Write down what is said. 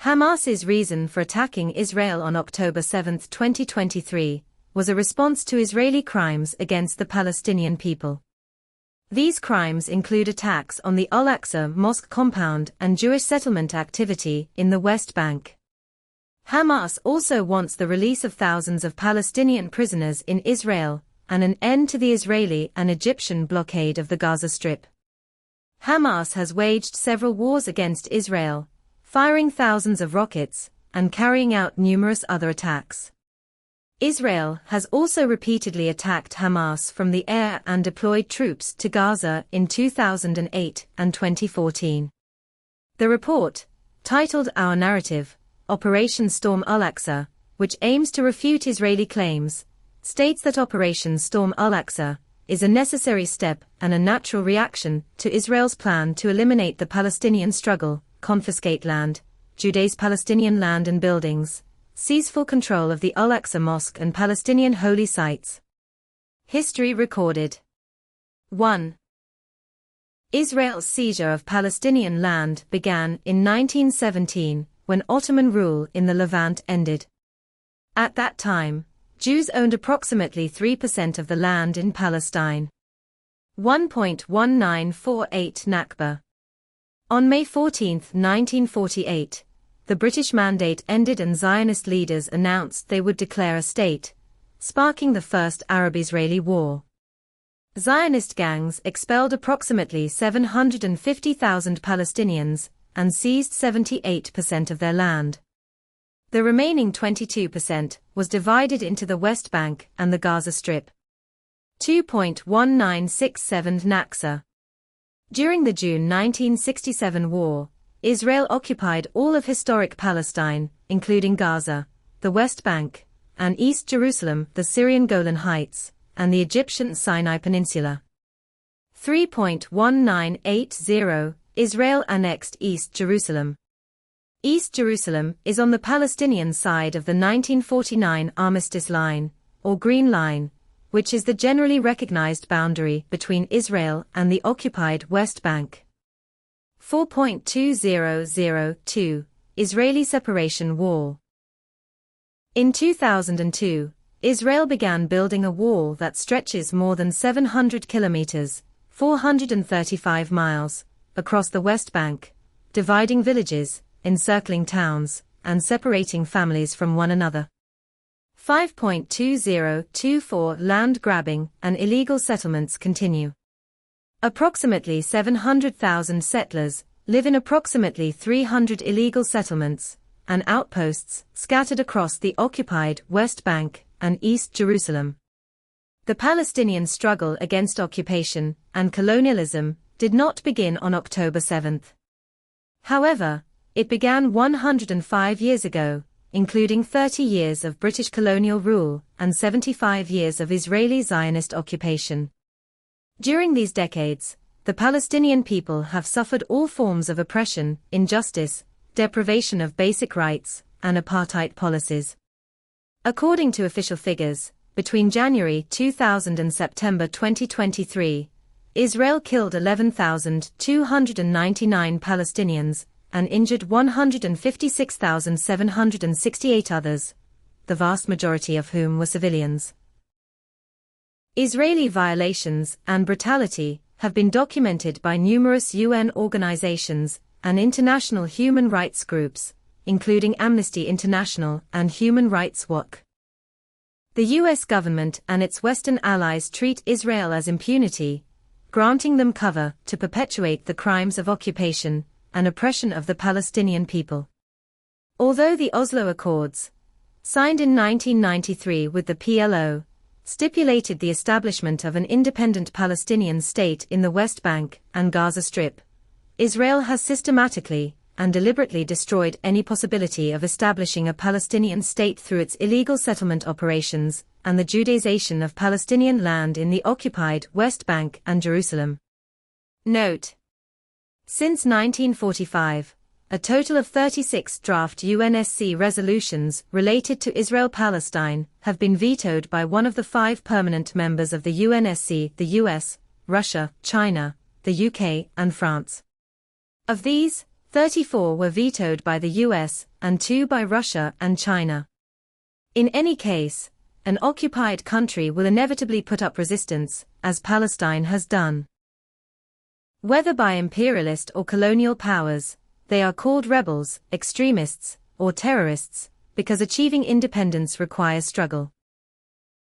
Hamas's reason for attacking Israel on October 7, 2023, was a response to Israeli crimes against the Palestinian people. These crimes include attacks on the Al-Aqsa Mosque compound and Jewish settlement activity in the West Bank. Hamas also wants the release of thousands of Palestinian prisoners in Israel, and an end to the Israeli and Egyptian blockade of the Gaza Strip. Hamas has waged several wars against Israel, firing thousands of rockets, and carrying out numerous other attacks. Israel has also repeatedly attacked Hamas from the air and deployed troops to Gaza in 2008 and 2014. The report, titled Our Narrative, Operation Storm Al-Aqsa, which aims to refute Israeli claims, states that Operation Storm Al-Aqsa is a necessary step and a natural reaction to Israel's plan to eliminate the Palestinian struggle, confiscate land, Judaize-Palestinian land and buildings, seize full control of the Al-Aqsa Mosque and Palestinian holy sites. History recorded. 1. Israel's seizure of Palestinian land began in 1917, when Ottoman rule in the Levant ended. At that time, Jews owned approximately 3% of the land in Palestine. 1.1948 Nakba. On May 14, 1948, the British Mandate ended and Zionist leaders announced they would declare a state, sparking the First Arab-Israeli War. Zionist gangs expelled approximately 750,000 Palestinians and seized 78% of their land. The remaining 22% was divided into the West Bank and the Gaza Strip. 2.1967 Nakba. During the June 1967 war, Israel occupied all of historic Palestine, including Gaza, the West Bank, and East Jerusalem, the Syrian Golan Heights, and the Egyptian Sinai Peninsula. 3.1980 Israel annexed East Jerusalem. East Jerusalem is on the Palestinian side of the 1949 Armistice Line, or Green Line, which is the generally recognized boundary between Israel and the occupied West Bank. 4.2002 Israeli Separation Wall. In 2002, Israel began building a wall that stretches more than 700 kilometers, 435 miles, across the West Bank, dividing villages, encircling towns, and separating families from one another. 5.2024 Land grabbing and illegal settlements continue. Approximately 700,000 settlers live in approximately 300 illegal settlements and outposts scattered across the occupied West Bank and East Jerusalem. The Palestinian struggle against occupation and colonialism did not begin on October 7. However, it began 105 years ago, including 30 years of British colonial rule and 75 years of Israeli Zionist occupation. During these decades, the Palestinian people have suffered all forms of oppression, injustice, deprivation of basic rights, and apartheid policies. According to official figures, between January 2000 and September 2023, Israel killed 11,299 Palestinians, and injured 156,768 others, the vast majority of whom were civilians. Israeli violations and brutality have been documented by numerous UN organizations and international human rights groups, including Amnesty International and Human Rights Watch. The US government and its Western allies treat Israel as impunity, granting them cover to perpetuate the crimes of occupation and oppression of the Palestinian people. Although the Oslo Accords, signed in 1993 with the PLO, stipulated the establishment of an independent Palestinian state in the West Bank and Gaza Strip, Israel has systematically and deliberately destroyed any possibility of establishing a Palestinian state through its illegal settlement operations and the Judaization of Palestinian land in the occupied West Bank and Jerusalem. Note: since 1945, a total of 36 draft UNSC resolutions related to Israel-Palestine have been vetoed by one of the 5 permanent members of the UNSC, the US, Russia, China, the UK, and France. Of these, 34 were vetoed by the US and 2 by Russia and China. In any case, an occupied country will inevitably put up resistance, as Palestine has done. Whether by imperialist or colonial powers, they are called rebels, extremists, or terrorists, because achieving independence requires struggle.